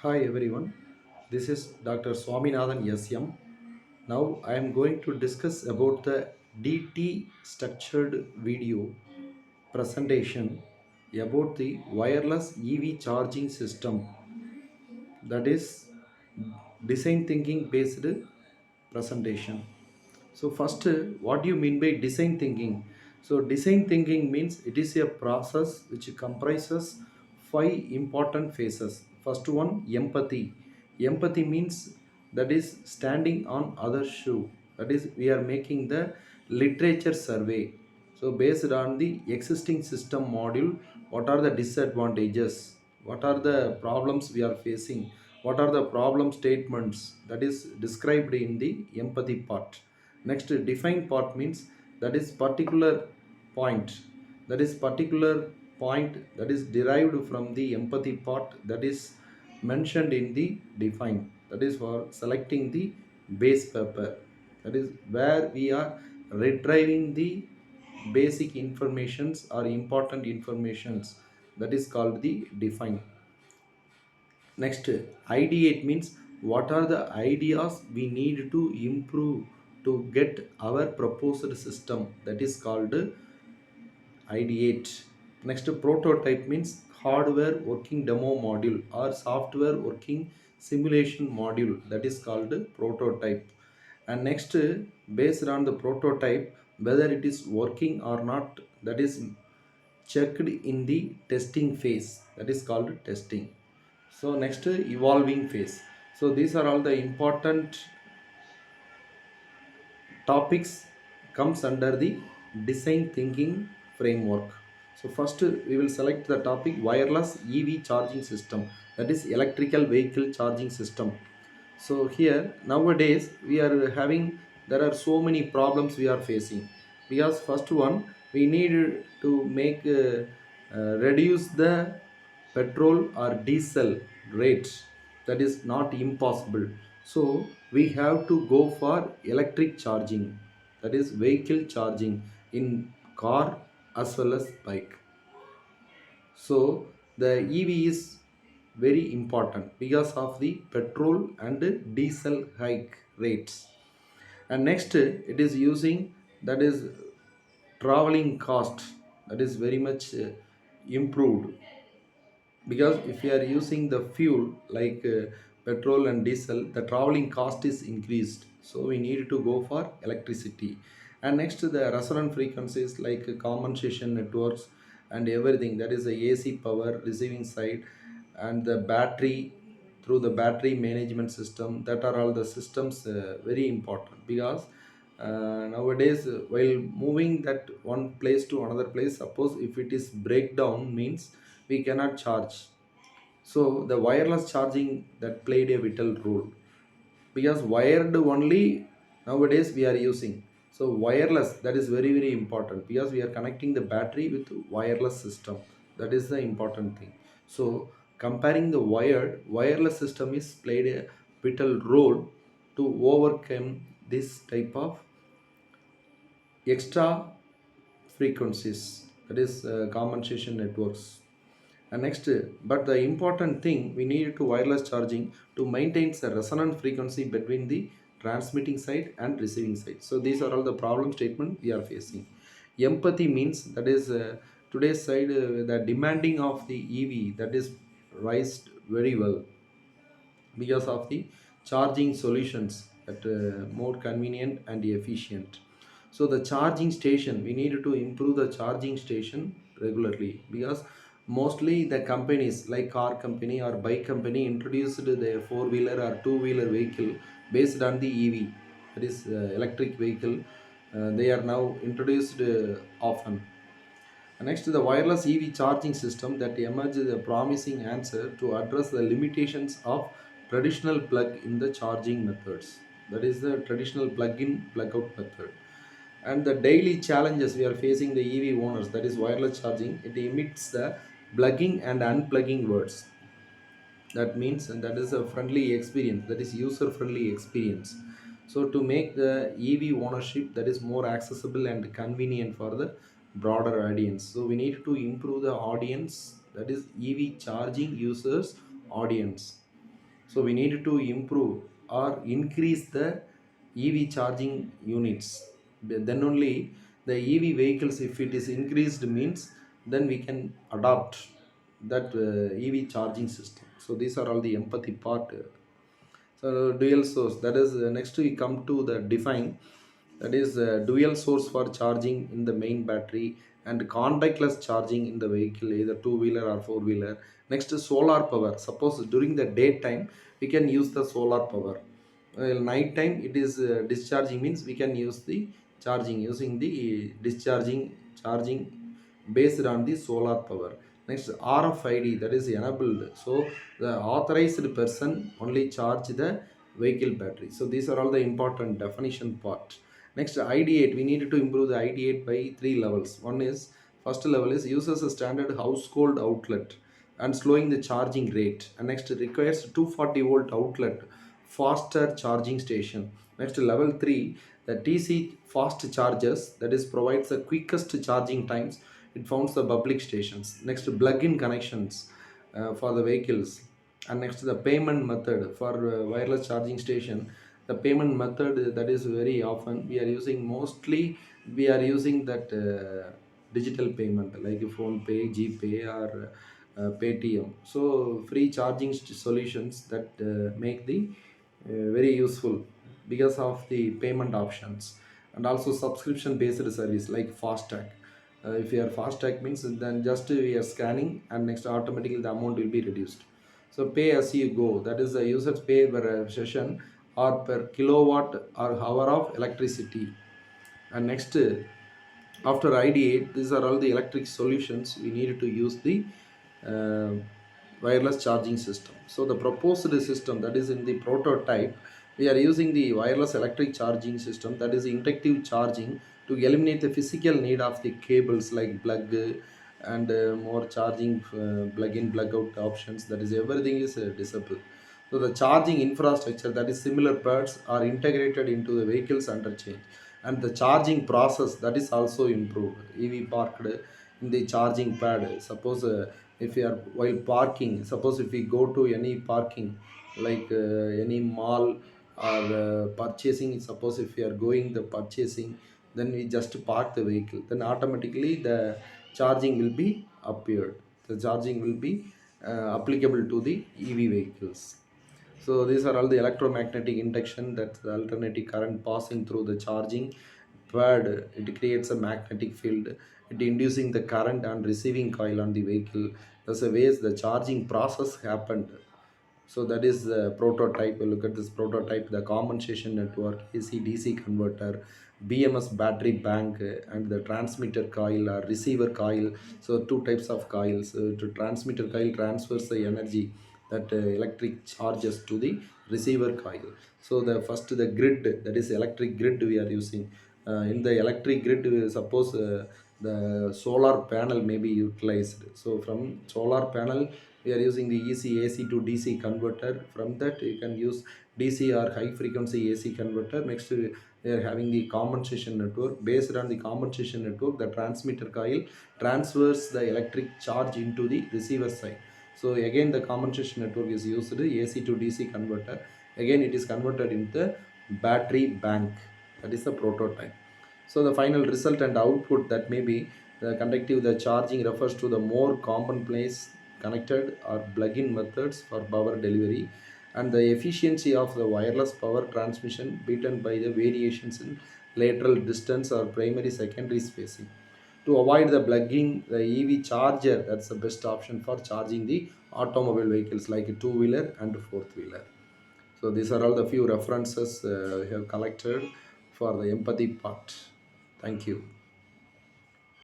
Hi everyone, this is Dr. Swaminathan SM. Now I am going to discuss about the DT structured video presentation about the wireless EV charging system, that is design thinking based presentation. So first, what do you mean by design thinking? So design thinking means it is a process which comprises five important phases. First one, empathy. Empathy means that is standing on other shoe. That is we are making the literature survey. So based on the existing system module, what are the disadvantages? What are the problems we are facing? What are the problem statements that is described in the empathy part? Next, define part means that is particular point. That is particular point that is derived from the empathy part that is mentioned in the define. That is for selecting the base paper. That is where we are retrieving the basic informations or important informations. That is called the define. Next, ideate means what are the ideas we need to improve to get our proposed system, that is called ideate. Next, prototype means hardware working demo module or software working simulation module, that is called prototype. And next, based on the prototype, whether it is working or not, that is checked in the testing phase, that is called testing. So next, evolving phase. So these are all the important topics comes under the design thinking framework. So first we will select the topic wireless EV charging system, that is electrical vehicle charging system. So here nowadays we are having, there are so many problems we are facing, because first one, we need to make reduce the petrol or diesel rate. That is not impossible. So we have to go for electric charging, that is vehicle charging in car as well as bike. So the EV is very important because of the petrol and diesel hike rates. And next, it is using, that is traveling cost, that is very much improved, because if you are using the fuel like petrol and diesel, the traveling cost is increased, so we need to go for electricity. And next, the resonant frequencies like compensation networks and everything, that is the AC power receiving side, and the battery, through the battery management system, that are all the systems very important, because nowadays while moving that one place to another place, suppose if it is breakdown means we cannot charge. So the wireless charging that played a vital role, because wired only nowadays we are using. So wireless, that is very very important, because we are connecting the battery with wireless system. That is the important thing. So comparing the wired, wireless system is played a vital role to overcome this type of extra frequencies, that is compensation networks. And next, but the important thing, we need to wireless charging to maintain the resonant frequency between the transmitting side and receiving side. So these are all the problem statement we are facing. Empathy means that is today's side, the demanding of the EV, that is raised very well, because of the charging solutions that more convenient and efficient. So the charging station, we need to improve the charging station regularly, because mostly the companies like car company or bike company introduced the four wheeler or two wheeler vehicle based on the EV, that is electric vehicle. They are now introduced often. Next, the wireless EV charging system that emerged a promising answer to address the limitations of traditional plug-in the charging methods. That is the traditional plug-in plug-out method. And the daily challenges we are facing the EV owners, that is wireless charging, it emits the plugging and unplugging words. That means, and that is a friendly experience, that is user friendly experience. So to make the EV ownership that is more accessible and convenient for the broader audience, so we need to improve the audience, that is EV charging users audience. So we need to improve or increase the EV charging units. Then only the EV vehicles, if it is increased means, then we can adopt that EV charging system. So these are all the empathy part. So dual source, that is next we come to the define, that is dual source for charging in the main battery and contactless charging in the vehicle, either two wheeler or four wheeler. Next is solar power. Suppose during the daytime we can use the solar power. Night time it is discharging means we can use the charging using the discharging charging based on the solar power. Next RFID, that is enabled. So the authorized person only charge the vehicle battery. So these are all the important definition part. Next ID8, we need to improve the ID8 by three levels. One is, first level is uses a standard household outlet and slowing the charging rate. And next it requires 240-volt outlet, faster charging station. Next level 3, the TC fast chargers, that is provides the quickest charging times. It founds the public stations. Next plug-in connections for the vehicles. And next the payment method for wireless charging station. The payment method, that is very often we are using, mostly we are using that digital payment like phone pay, gpay, or paytm. So free charging solutions that make the very useful because of the payment options. And also subscription based service like FASTag. If you are FASTag means, then just we are scanning and next automatically the amount will be reduced. So pay as you go, that is the users pay per session or per kilowatt or hour of electricity. And next, after ID8, these are all the electric solutions we needed to use the uh, wireless charging system. So the proposed system, that is in the prototype, we are using the wireless electric charging system, that is inductive charging, to eliminate the physical need of the cables like plug and more charging plug in plug out options, that is everything is disabled. So the charging infrastructure, that is similar parts are integrated into the vehicles interchange, and the charging process, that is also improved. EV parked in the charging pad, suppose if you are while parking, suppose if we go to any parking like any mall or purchasing, suppose if you are going the purchasing, then we just park the vehicle, then automatically the charging will be appeared, the charging will be applicable to the EV vehicles. So these are all the electromagnetic induction, that's the alternating current passing through the charging pad. It creates a magnetic field. It inducing the current and receiving coil on the vehicle. That's the ways the charging process happened. So that is the prototype. We look at this prototype, the compensation network, AC DC converter, BMS battery bank, and the transmitter coil or receiver coil. So two types of coils. To transmitter coil transfers the energy that electric charges to the receiver coil. So the first, the grid, that is electric grid we are using. In the electric grid, suppose the solar panel may be utilized. So from solar panel we are using the AC to DC converter. From that you can use DC or high frequency AC converter. Next we are having the compensation network. Based on the compensation network, the transmitter coil transfers the electric charge into the receiver side. So again the compensation network is used, AC to DC converter. Again it is converted into the battery bank. That is the prototype. So the final result and output, that may be the conductive, the charging refers to the more commonplace connected or plug-in methods for power delivery, and the efficiency of the wireless power transmission beaten by the variations in lateral distance or primary secondary spacing. To avoid the plugging, the EV charger, that's the best option for charging the automobile vehicles like a two-wheeler and fourth-wheeler. So these are all the few references I have collected for the empathy part. Thank you.